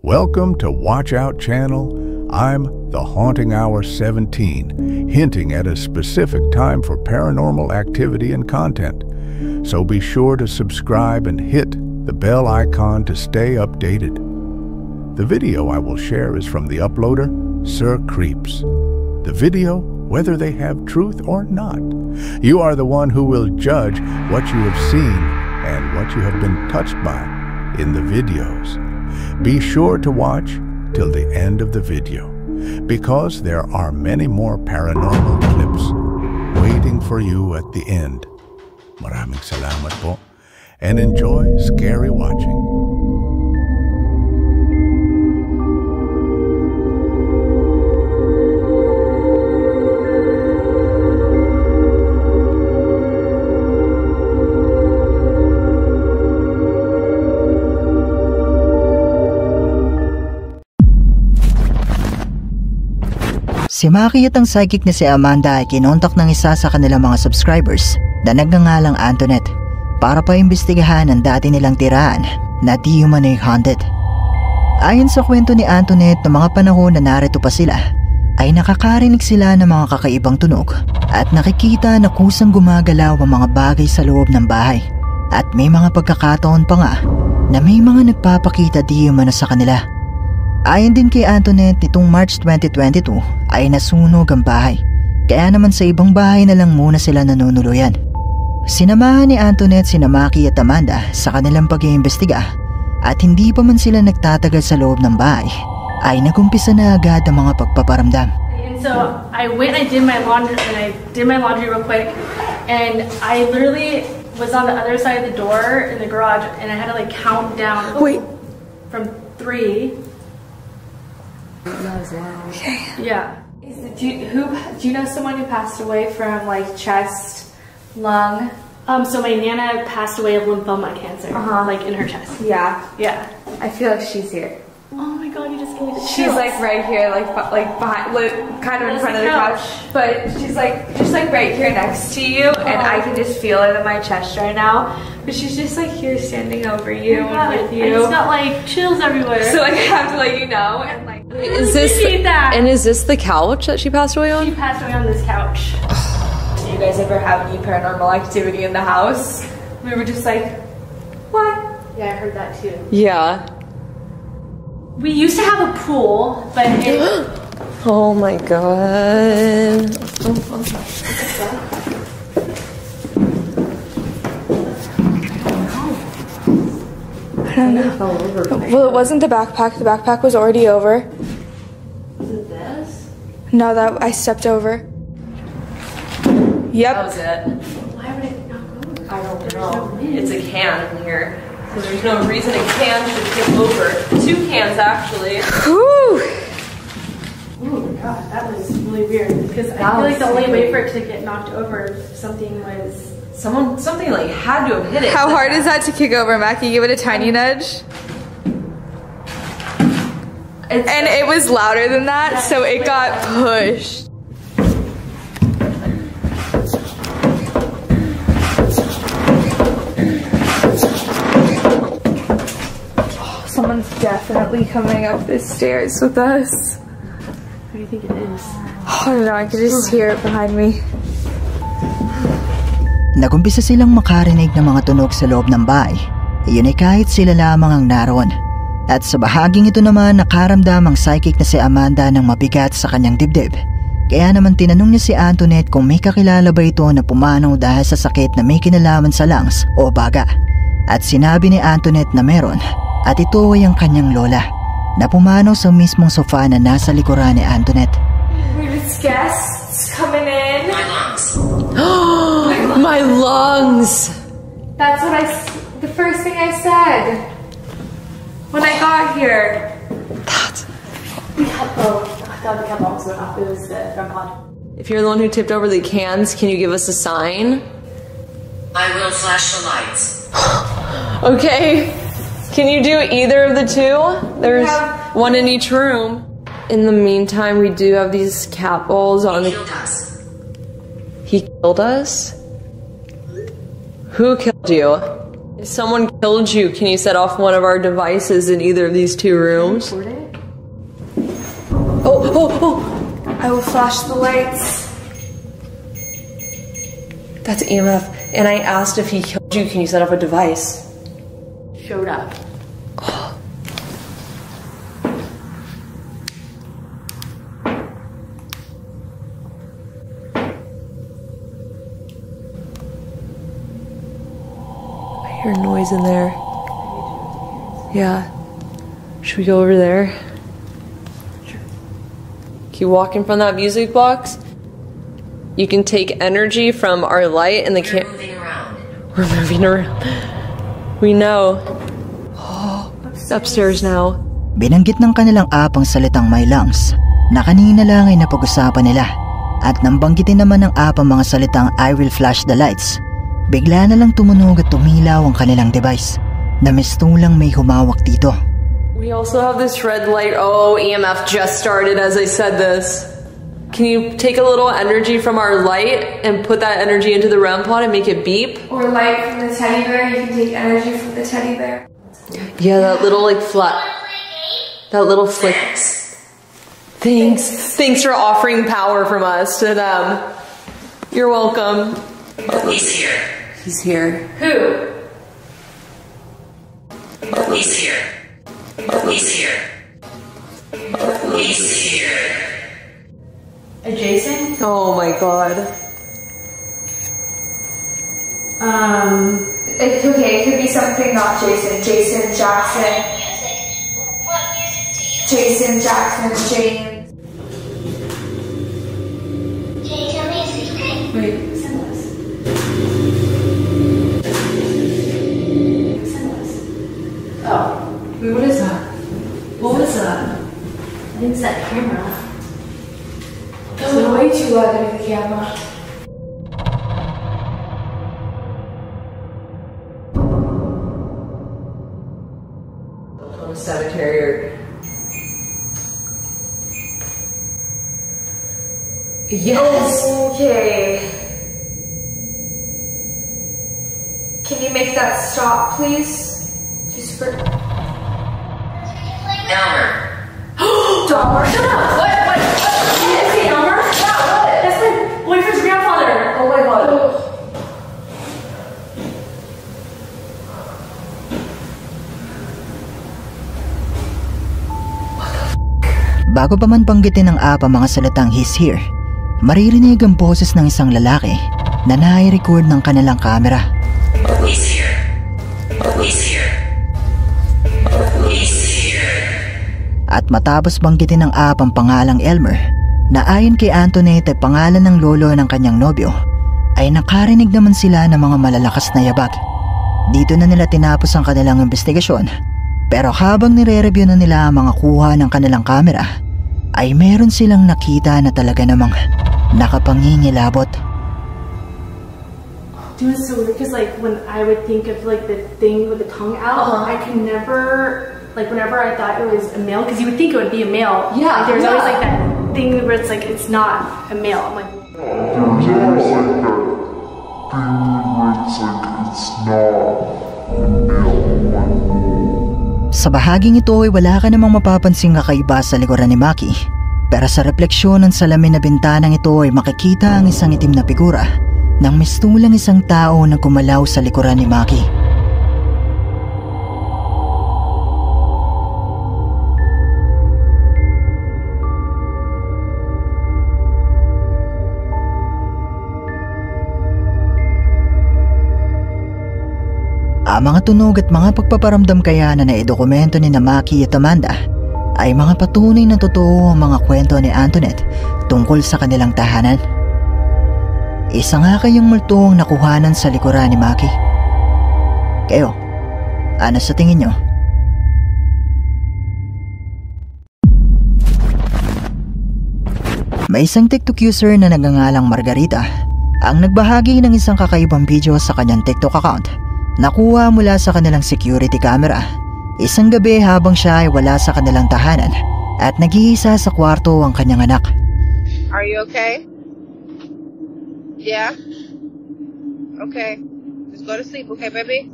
Welcome to Watch Out Channel. I'm the Haunting Hour 17, hinting at a specific time for paranormal activity and content. So be sure to subscribe and hit the bell icon to stay updated. The video I will share is from the uploader, Sir Creeps. The video, whether they have truth or not, you are the one who will judge what you have seen and what you have been touched by in the videos. Be sure to watch till the end of the video, because there are many more paranormal clips waiting for you at the end. Maraming salamat po, and enjoy scary watching. Si Maki at ang psychic na si Amanda ay kinontak ng isa sa kanilang mga subscribers na nagngangalang Antoinette para paimbestigahan ang dati nilang tirahan na di umano'y haunted. Ayon sa kwento ni Antoinette, noong mga panahon na narito pa sila ay nakakarinig sila ng mga kakaibang tunog at nakikita na kusang gumagalaw ang mga bagay sa loob ng bahay, at may mga pagkakataon pa nga na may mga nagpapakita di umano sa kanila. Ayon din kay Antoinette, nitong March 2022 ay nasunog ang bahay, kaya naman sa ibang bahay na lang muna sila nanunuluyan. Sinamahan ni Antoinette sina Maki at Amanda sa kanilang pag-iimbestiga, at hindi pa man sila nagtatagal sa loob ng bahay ay nagumpisa na agad ang mga pagpaparamdam. And so I went and I did my laundry real quick, and I literally was on the other side of the door in the garage, and I had to like count down from 3. That was loud. Okay. Yeah. Do you know someone who passed away from like chest, lung? So my nana passed away of lymphoma cancer, like in her chest. Yeah. Yeah. I feel like she's here. Oh my god, you just gave me the She's chills. like right here, like behind, kind of in front of the couch. But she's like just like right here next to you, and I can just feel it in my chest right now. But she's just like here standing over you and with you. I just got like chills everywhere. So like I have to let you know and like. Is this the couch that she passed away on? She passed away on this couch. Do you guys ever have any paranormal activity in the house? We were just like, what? Yeah, I heard that too. Yeah. We used to have a pool, but it... Oh my god. I don't know. Well, it wasn't the backpack. The backpack was already over. Was it this? No, that I stepped over. Yep. That was it. Why would it not go? I don't know. It's a can in here. So there's no reason a can should tip over. 2 cans actually. Whew. Oh my god, that was really weird. Because I feel like the only way for it to get knocked over if something was... Something like had to have hit it. How hard is that to kick over, Mackie? Give it a tiny nudge. And it was louder than that, so it got pushed. Oh, someone's definitely coming up this stairs with us. What do you think it is? Oh, I don't know, I could just hear it behind me. Nagumpisa silang makarinig ng mga tunog sa loob ng bahay. Iyon ay kahit sila lamang ang naroon. At sa bahaging ito naman, nakaramdam ang psychic na si Amanda ng mabigat sa kanyang dibdib. Kaya naman tinanong niya si Antoinette kung may kakilala ba ito na pumanaw dahil sa sakit na may kinalaman sa lungs o baga. At sinabi ni Antoinette na meron, at ito ay ang kanyang lola na pumanaw sa mismong sofa na nasa likuran ni Antoinette. We're just guests coming in. My lungs! That's what the first thing I said when I got here. I thought the cap box went off. It was the front pod. If you're the one who tipped over the cans, can you give us a sign? I will flash the lights. Okay. Can you do either of the 2? There's one in each room. In the meantime, we do have these cat balls on the... Killed us. He killed us? Who killed you? If someone killed you, can you set off one of our devices in either of these two rooms? Oh! I will flash the lights. That's EMF. And I asked if he killed you, can you set off a device? Showed up. I hear a noise in there. Yeah. Should we go over there? Sure. Keep walking from that music box. You can take energy from our light and the We're moving around. We're moving around. We know. Oh, upstairs now. Binanggit ng kanilang app ang salitang my lungs na kanina lang ay napag-usapan nila. At nang banggitin naman ng app ang mga salitang I will flash the lights, bigla na lang tumunog at tumilaw ang kanilang device na mistulang may humawak dito. We also have this red light. Oh, EMF just started as I said this. Can you take a little energy from our light and put that energy into the REM pod and make it beep? Or light from the teddy bear. You can take energy from the teddy bear. Yeah, that little like flat. That little flick. Thanks. Thanks for offering power from us to them. You're welcome. He's here. He's here. Who? He's here. He's here. He's here. Jason? Oh my god. It's okay. It could be something not Jason. Jason Jackson. What music do you Jason Jackson James. Can you tell me a secret? Wait, send us. Send us. Oh. Wait, what is that? What was that? I think it's that camera. It's way too loud in the camera. From a cemetery or... Yes! Okay. Can you make that stop, please? Just for... Elmer. Dahmer, shut up! What? You didn't say Elmer? Yeah, what? That's my boyfriend's grandfather. Oh my god. Bago pa man banggitin ng app ang mga salitang he's here, maririnig ang boses ng isang lalaki na nai-record ng kanilang kamera. He's here. He's here. He's here. At matapos banggitin ng app ang pangalang Elmer, na ayon kay Antoinette ay pangalan ng lolo ng kanyang nobyo, ay nakarinig naman sila ng mga malalakas na yabag. Dito na nila tinapos ang kanilang investigasyon, pero habang nire-review na nila ang mga kuha ng kanilang kamera, ay meron silang nakita na talaga namang nakapangingilabot. Dude, it's so weird because like when I would think of like the thing with the tongue out, I could never, like whenever I thought it was a male, because you would think it would be a male. Yeah, Like, there's always yeah. like that thing where it's like it's not a male. I'm like, Sa bahaging ito ay wala ka namang mapapansing kakaiba sa likuran ni Maki, pero sa refleksyon ng salamin na bintanang ito ay makikita ang isang itim na figura ng mistulang isang tao na gumalaw sa likuran ni Maki. Ang mga tunog at mga pagpaparamdam kaya na naidokumento ni Maki at Amanda ay mga patunay na totoo ang mga kwento ni Antoinette tungkol sa kanilang tahanan. Isa nga kayong multong nakuhanan sa likuran ni Maki. Kayo, ano sa tingin nyo? May isang TikTok user na nagngangalang Margarita ang nagbahagi ng isang kakaibang video sa kanyang TikTok account. Nakuha mula sa kanilang security camera. Isang gabi habang siya ay wala sa kanilang tahanan at nag-iisa sa kwarto ang kanyang anak. Are you okay? Yeah? Okay. Just go to sleep, okay, baby?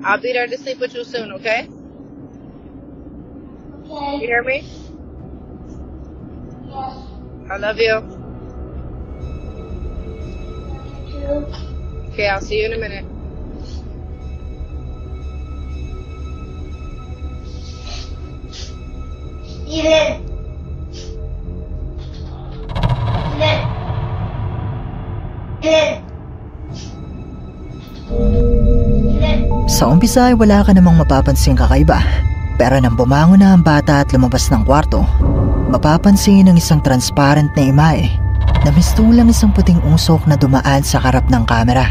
I'll be there to sleep with you soon, okay? Okay. You hear me? Yes. I love you. You. Okay, I'll see you in a minute. Steven. Sa umpisa ay wala ka namang mapapansing kakaiba. Pero nang bumangon na ang bata at lumabas ng kwarto, mapapansin ang isang transparent na imahe na mistulang isang puting usok na dumaan sa harap ng kamera.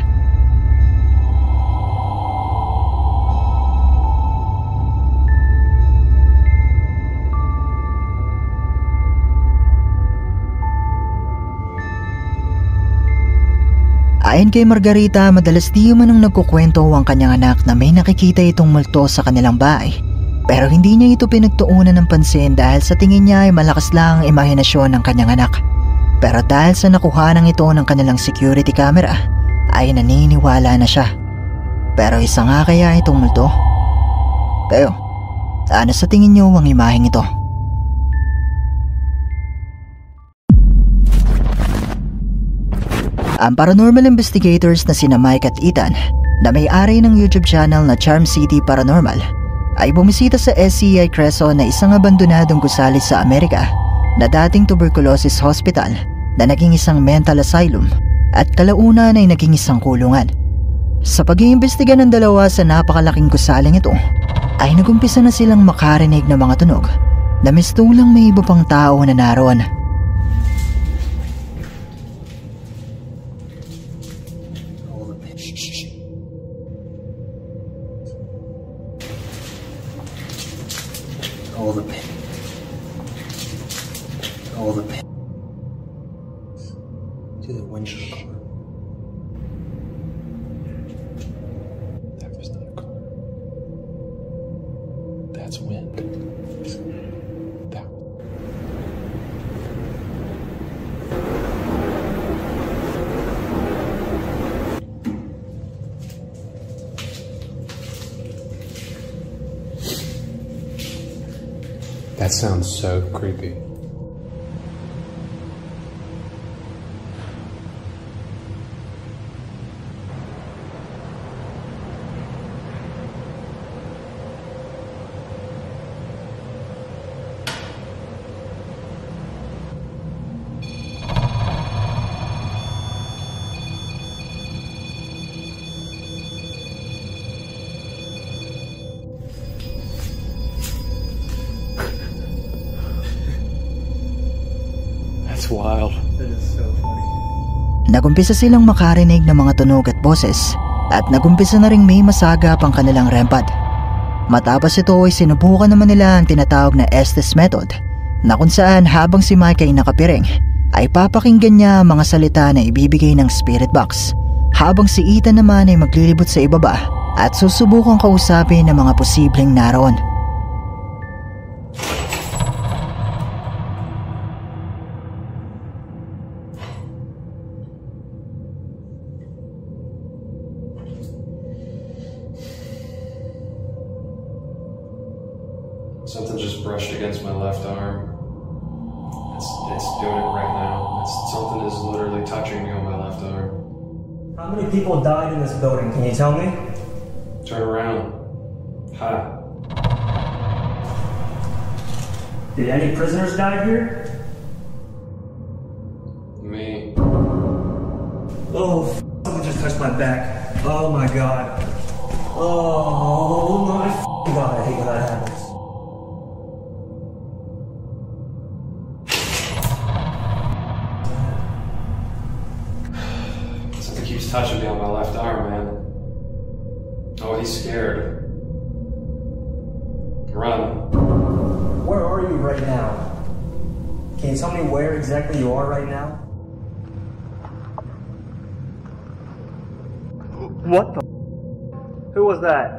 Ayon kay Margarita, madalas di umanong nagkukwento ang kanyang anak na may nakikita itong multo sa kanilang bahay. Pero hindi niya ito pinagtuunan ng pansin dahil sa tingin niya ay malakas lang ang imahinasyon ng kanyang anak. Pero dahil sa nakuhanan ito ng kanilang security camera, ay naniniwala na siya. Pero isa nga kaya itong multo? Pero, ano sa tingin niyo ang imaheng ito? Ang paranormal investigators na sina Mike at Ethan, na may-ari ng YouTube channel na Charm City Paranormal, ay bumisita sa SCI Quezon na isang abandonadong gusali sa Amerika na dating tuberculosis hospital na naging isang mental asylum at kalaunan ay naging isang kulungan. Sa pag-iimbestiga ng dalawa sa napakalaking gusaling ito, ay nagumpisa na silang makarinig ng mga tunog na mistulang may iba pang tao na naroon. All the pin. To the window of the car. That was not a car. That's wind. That. That sounds so creepy. Wild. That is so funny. Nagumpisa silang makarinig ng mga tunog at boses at nagumpisa na ring may masagap ang kanilang REM pad. Matapos ito ay sinubukan naman nila ang tinatawag na Estes method na kung saan habang si Mike ay nakapiring ay papakinggan niya ang mga salita na ibibigay ng spirit box habang si Ethan naman ay maglilibot sa ibaba at susubukang kausapin ng mga posibleng naroon. Something just brushed against my left arm. It's doing it right now. Something is literally touching me on my left arm. How many people died in this building? Can you tell me? Turn around. Hi. Did any prisoners die here? Me. Oh, someone just touched my back. Oh my god. Oh my god, I hate when that happens. Something keeps touching me on my left arm, man. Oh, he's scared. Run. Where are you right now? Can you tell me where exactly you are right now? What the? Who was that?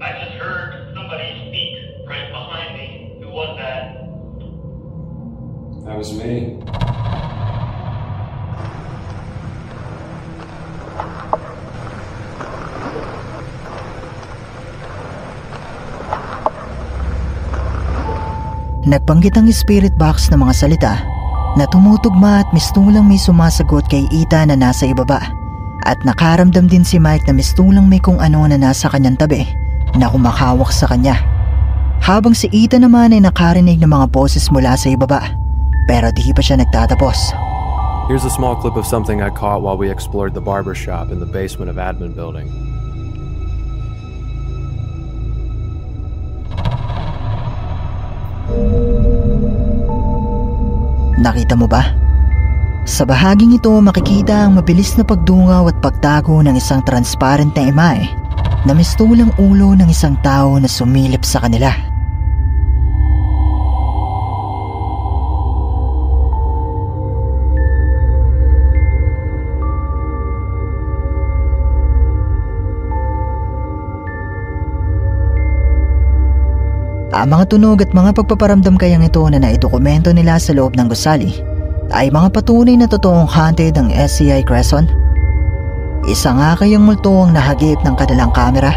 I just heard somebody speak right behind me. Who was that? That was me. Nagbanggit ang spirit box ng mga salita na tumutugma at mistulang may sumasagot kay Ita na nasa ibaba. At nakaramdam din si Mike na mistulang may kung ano na nasa kanyang tabi na kumakawak sa kanya. Habang si Ita naman ay nakarinig ng mga boses mula sa ibaba, pero di pa siya nagtatapos. Here's a small clip of something I caught while we explored the barber shop in the basement of admin building. Nakita mo ba? Sa bahaging ito makikita ang mabilis na pagdungaw at pagtago ng isang transparent na imahe na mistulang ulo ng isang tao na sumilip sa kanila. Ang mga tunog at mga pagpaparamdam kayang ito na naidokumento nila sa loob ng gusali ay mga patunay na totoong haunted ang SCI Crescent. Isa nga kayang multo ang nahagip ng kanilang kamera.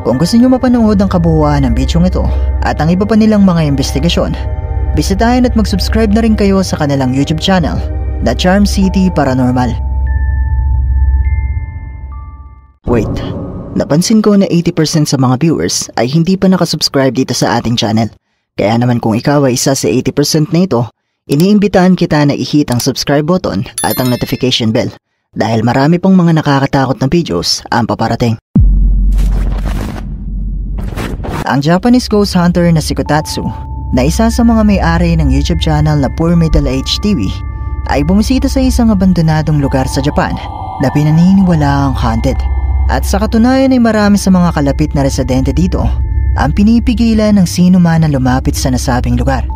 Kung gusto nyo mapanood ang kabuuan ng bidyong ito at ang iba pa nilang mga investigasyon, bisitahin at mag-subscribe na rin kayo sa kanilang YouTube channel, The Charm City Paranormal. Wait, napansin ko na 80% sa mga viewers ay hindi pa nakasubscribe dito sa ating channel. Kaya naman kung ikaw ay isa sa 80% na ito, iniimbitahan kita na i-hit ang subscribe button at ang notification bell dahil marami pong mga nakakatakot na videos ang paparating. Ang Japanese ghost hunter na si Kotatsu, na isa sa mga may-ari ng YouTube channel na Poor Middle Age TV, ay bumisita sa isang abandonadong lugar sa Japan na pinaniniwalaang haunted. At sa katunayan ay marami sa mga kalapit na residente dito ang pinipigilan ng sino man na lumapit sa nasabing lugar.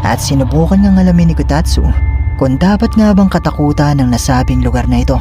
At sinubukan ngang alamin ni Kotatsu kung dapat nga bang katakutan ng nasabing lugar na ito.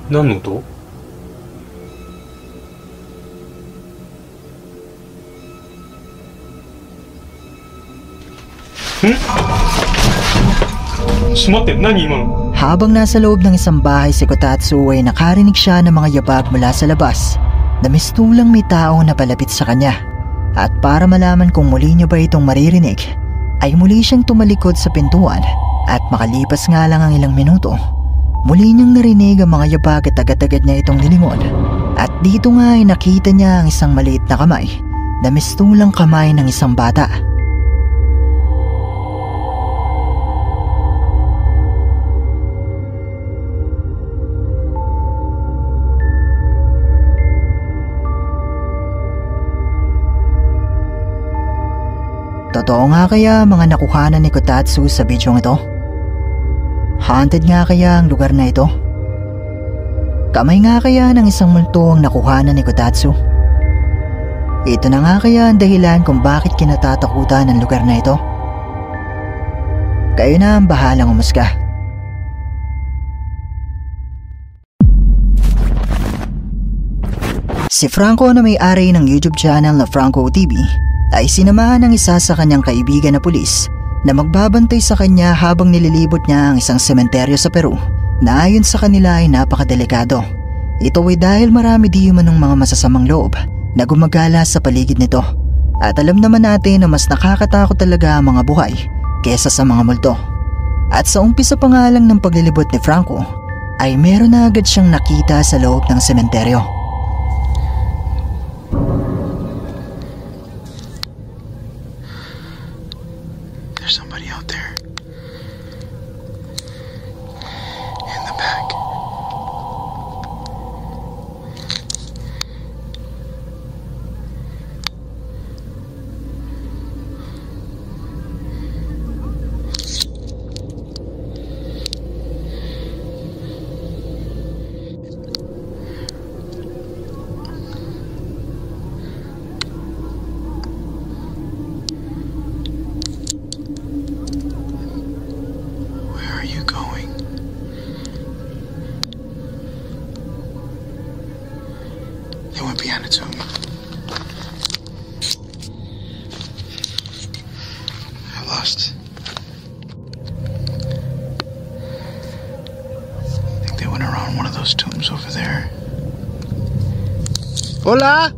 Ano to? Habang nasa loob ng isang bahay si Kotatsu ay nakarinig siya ng mga yabag mula sa labas na mistulang may tao na palapit sa kanya. At para malaman kung muli niya ba itong maririnig, ay muli siyang tumalikod sa pintuan at makalipas nga lang ang ilang minuto, muli niyang narinig ang mga yabag at agad-agad niya itong nilingon. At dito nga ay nakita niya ang isang maliit na kamay na mistulang kamay ng isang bata. Totoo nga kaya mga nakuhanan ni Kotatsu sa bidyong ito? Haunted nga kaya ang lugar na ito? Kamay nga kaya ng isang multo ang nakuhanan ni Kotatsu? Ito na nga kaya ang dahilan kung bakit kinatatakutan ang lugar na ito? Kayo na ang bahalang umusga. Si Franco na may-ari ng YouTube channel na Franco TV ay sinamahan ng isa sa kanyang kaibigan na pulis na magbabantay sa kanya habang nililibot niya ang isang sementeryo sa Peru na ayon sa kanila ay napakadelikado. Ito ay dahil marami di umanong mga masasamang loob na gumagala sa paligid nito. At alam naman natin na mas nakakatakot talaga ang mga buhay kesa sa mga multo. At sa umpisa pa nga lang ng paglilibot ni Franco ay meron na agad siyang nakita sa loob ng sementeryo. There's somebody out there. In the back. be behind the tomb. I lost. I think they went around one of those tombs over there. Hola!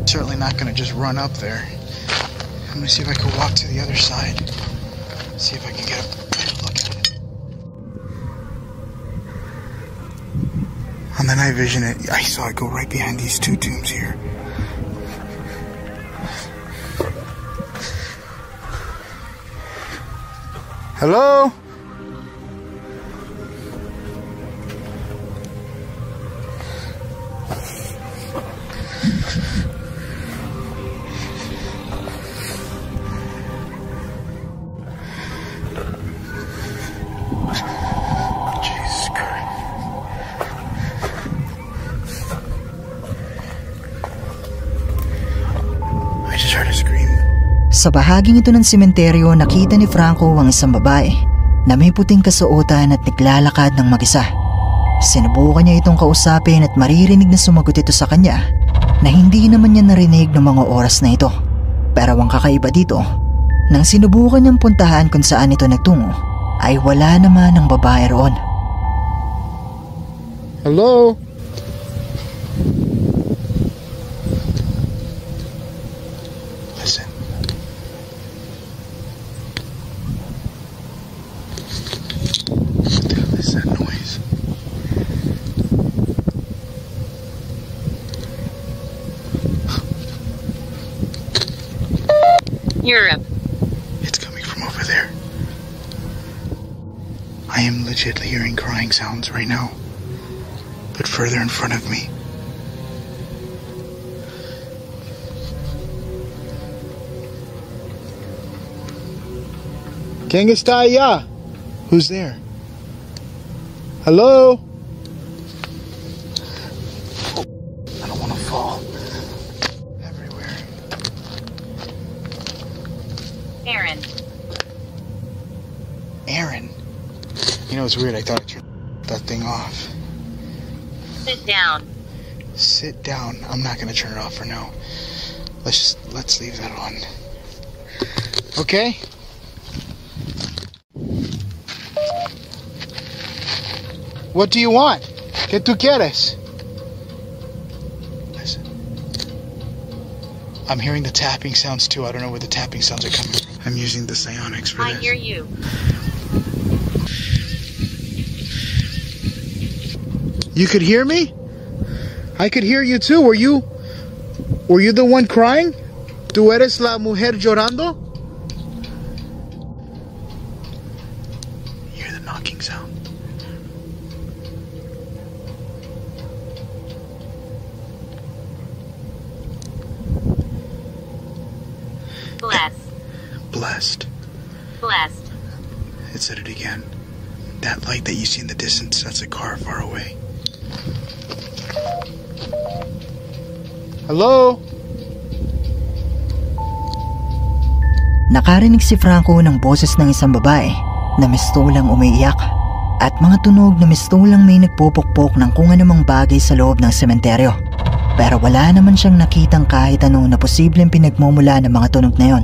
Certainly not gonna just run up there. I'm gonna see if I can walk to the other side. See if I can get a better look at it. On the night vision, I saw it go right behind these two tombs here. Hello? Sa bahaging ito ng sementeryo, nakita ni Franco ang isang babae na may puting kasuotan at naglalakad ng mag-isa. Sinubukan niya itong kausapin at maririnig na sumagot ito sa kanya na hindi naman niya narinig ng mga oras na ito. Pero ang kakaiba dito, nang sinubukan niyang puntahan kung saan ito nagtungo, ay wala naman ang babae roon. Hello? Listen. What the hell is that noise? Europe. It's coming from over there. I am legit hearing crying sounds right now, but further in front of me. ¿Quién está allá? Who's there? Hello? I don't want to fall. Everywhere. Aaron. Aaron? You know, it's weird. I thought I turned that thing off. Sit down. Sit down. I'm not gonna turn it off for now. Let's leave that on. Okay? What do you want? ¿Qué tú quieres? Listen. I'm hearing the tapping sounds too. I don't know where the tapping sounds are coming from. I'm using the psionics for I this. hear you. You could hear me? I could hear you too. Were you the one crying? ¿Tú eres la mujer llorando? Hear the knocking sound. Blessed. Blessed. Blessed. It said it again. That light that you see in the distance, that's a car far away. Hello? Nakarinig si Franco ng boses ng isang babae na mistulang umiiyak at mga tunog na mistulang may nagpupukpok ng kung anumang bagay sa loob ng sementeryo. Pero wala naman siyang nakitang kahit ano na posibleng pinagmumula ng mga tunog na yon.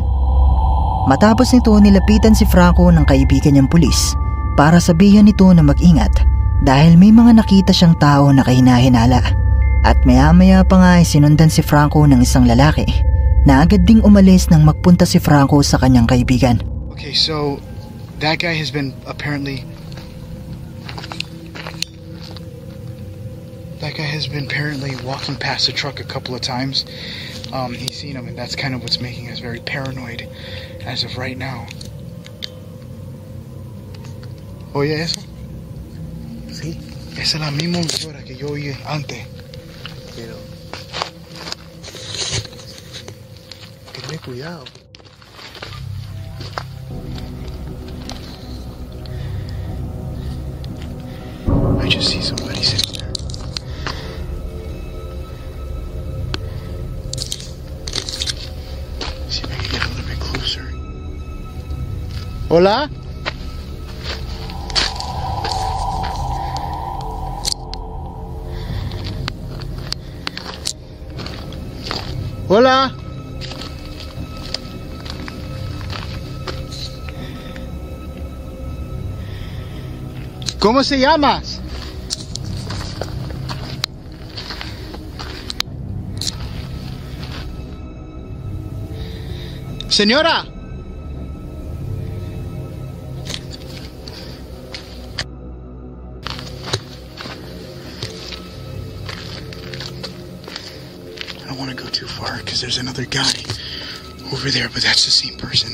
Matapos nito, nilapitan si Franco ng kaibigan niyang pulis para sabihan nito na mag-ingat dahil may mga nakita siyang tao na kahinahinala. At maya-maya pa nga ay sinundan si Franco ng isang lalaki na agad ding umalis nang magpunta si Franco sa kanyang kaibigan. Okay, so that guy has been apparently walking past the truck a couple of times. He's seen him, and that's kind of what's making us very paranoid as of right now. Oye eso? Sí. Esa es la misma hora que yo oí antes. Pero ten cuidado. I just see somebody sitting there. See if I can get a little bit closer. Hola? Hola? ¿Cómo se llamas? Señora. I don't want to go too far because there's another guy over there, but that's the same person.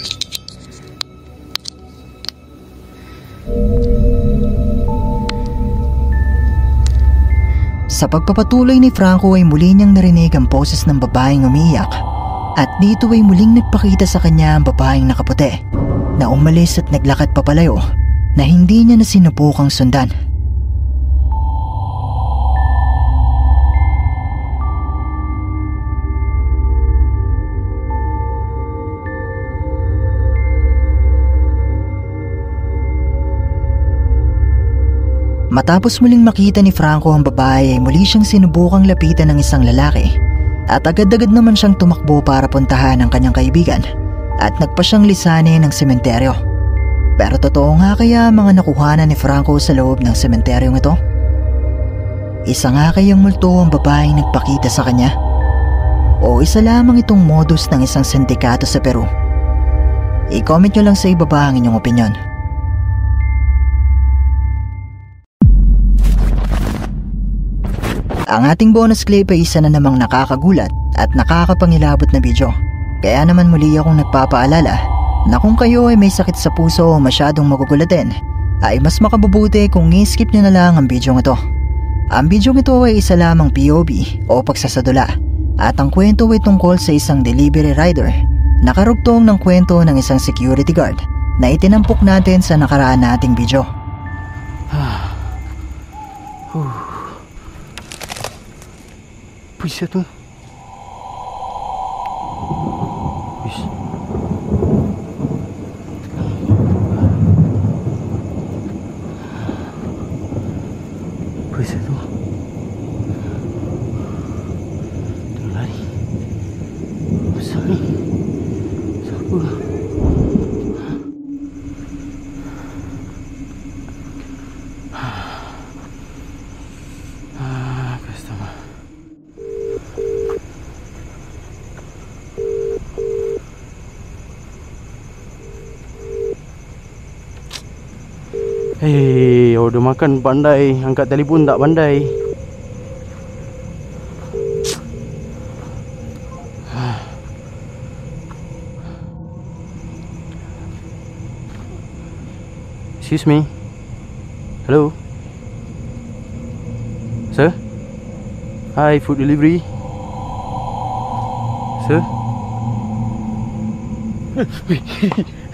Sa pagpapatuloy ni Franco ay muli niyang narinig ang boses ng babaeng umiiyak at dito ay muling nagpakita sa kanya ang babaeng nakaputi na umalis at naglakad papalayo na hindi niya na sinubukang sundan. Matapos muling makita ni Franco ang babae ay muli siyang sinubukang lapitan ng isang lalaki at agad-agad naman siyang tumakbo para puntahan ang kanyang kaibigan at nagpa siyang lisanin ng sementeryo. Pero totoo nga kaya mga nakuhanan ni Franco sa loob ng sementeryong ito? Isa nga kayang multo ang babaeng nagpakita sa kanya? O isa lamang itong modus ng isang sindikato sa Peru? I-comment nyo lang sa ibaba ang inyong opinyon. Ang ating bonus clip ay isa na namang nakakagulat at nakakapangilabot na video. Kaya naman muli akong nagpapaalala na kung kayo ay may sakit sa puso o masyadong magugulatin, ay mas makabubuti kung i-skip nyo na lang ang video ito. Ang video ito ay isa lamang POV o pagsasadula at ang kwento ay tungkol sa isang delivery rider na karugtong ng kwento ng isang security guard na itinampok natin sa nakaraan nating video. Puisa tu. Puisa. Puisa tu. Tengah lari. Besar ni. Siapa? Customer. Hei, order makan pandai, angkat telefon tak pandai. Excuse me. Hello. Sir? Hi, food delivery. Sir?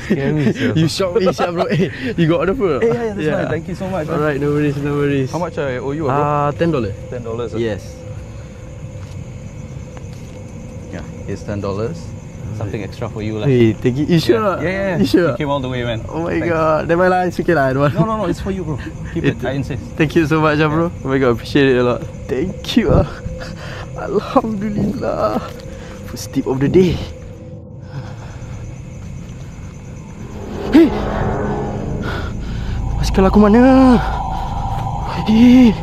You shocked me, bro. Hey, you got order food? Yeah, that's fine. Thank you so much. Alright, no worries, no worries. How much I owe you, bro? $10. $10. Yes. Yeah, here's $10. Something extra for you, like. Hey, thank you. You sure? Yeah. You sure? You came all the way, man. Oh my god. Never mind, it's okay lah. No, it's for you, bro. Keep it. I insist. Thank you so much, bro. Oh my god, appreciate it a lot. Thank you. Alhamdulillah. First tip of the day. Hei, basikal aku mana? Hei,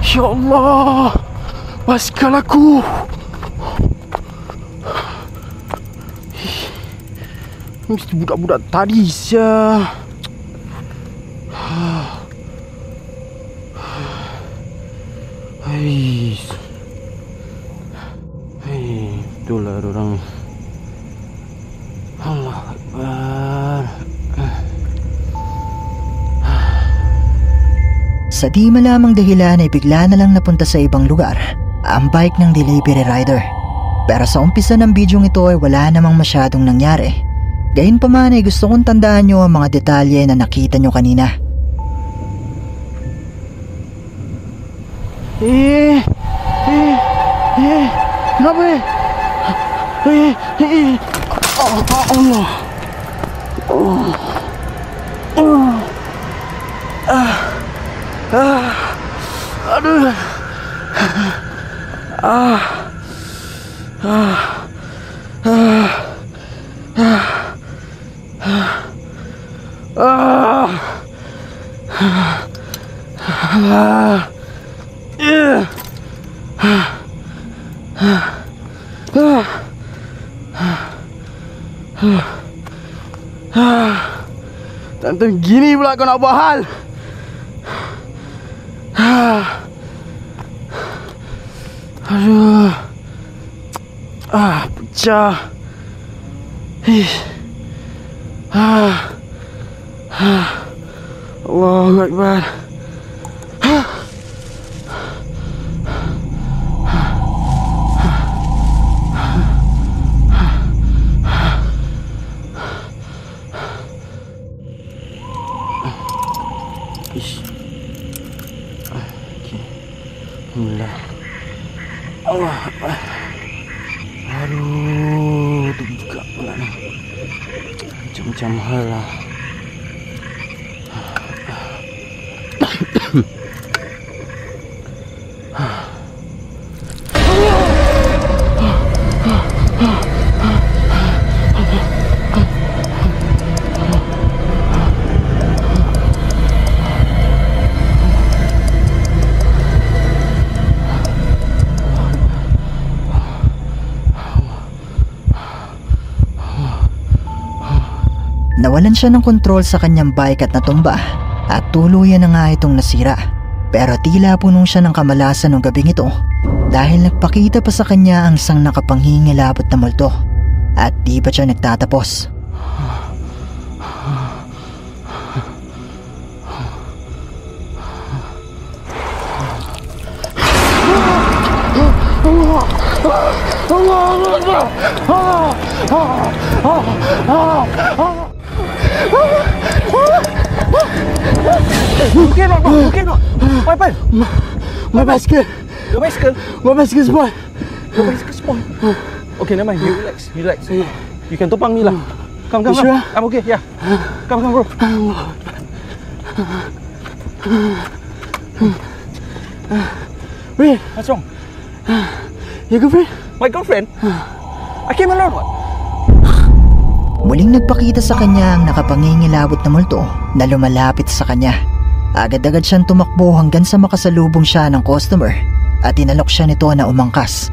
ya Allah, basikal aku. Mesti budak-budak tadi sia. Hei, itulah orang. Allah Akbar. Sa di malamang dahilan ay bigla na lang napunta sa ibang lugar ang bike ng delivery rider. Pero sa umpisa ng bidyong ito ay wala namang masyadong nangyari. Gayunpaman ay gusto kong tandaan nyo ang mga detalye na nakita nyo kanina. Kenapa Allah. Aduh. Tentang gini pula kau nak buat hal. Aduh. Pecah. Allahu Akbar. Alhamdulillah. Allah Akbar. Aduh, terbuka pula ni. Macam-macam hal lah. Nawalan siya ng kontrol sa kanyang bike at natumba at tuluyan na nga itong nasira. Pero tila puno siya ng kamalasan ng gabing ito dahil nagpakita pa sa kanya ang isang nakapanghingilabot na multo at di pa siya nagtatapos. Mungkin nak, mungkin nak. Apa? My bicycle. Your bicycle? My bicycle spoil. Your bicycle spoil. Okay, never mind. You relax, relax. You can tumpang me lah. Come, come, come. I'm okay. Yeah. Come, come, bro. Wait, what's wrong? Your girlfriend? My girlfriend? I came alone. What? Muling nagpakita sa kanya ang nakapangingilabot na multo na lumalapit sa kanya. Agad-agad siyang tumakbo hanggang sa makasalubong siya ng customer at inalok siya nito na umangkas.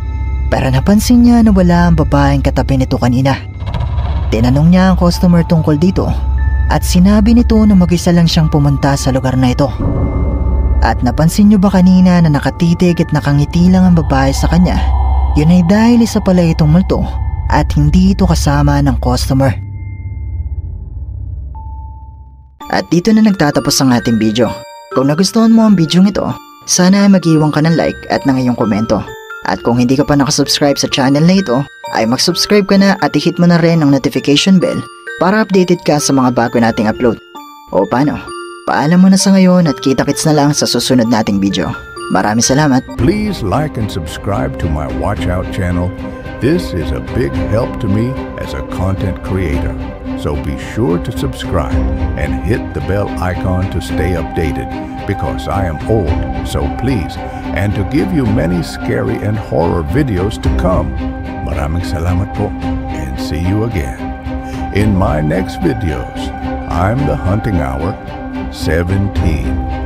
Pero napansin niya na wala ang babaeng katabi nito kanina. Tinanong niya ang customer tungkol dito at sinabi nito na mag-isa lang siyang pumunta sa lugar na ito. At napansin niyo ba kanina na nakatitig at nakangiti lang ang babae sa kanya? Yun ay dahil isa pala itong multo at hindi ito kasama ng customer. At dito na nagtatapos ang ating video. Kung nagustuhan mo ang video ito, sana ay mag-iwan ka ng like at ng iyong komento. At kung hindi ka pa nakasubscribe sa channel na ito, ay mag-subscribe ka na at i-hit mo na rin ang notification bell para updated ka sa mga bago nating upload. O paano? Paalam mo na sa ngayon at kita-kits na lang sa susunod nating video. Maraming salamat. Please like and subscribe to my Watch Out channel. This is a big help to me as a content creator. So be sure to subscribe and hit the bell icon to stay updated because I am old, so please, and to give you many scary and horror videos to come. Maraming salamat po and see you again. In my next videos, I'm the Hunting Hour 17.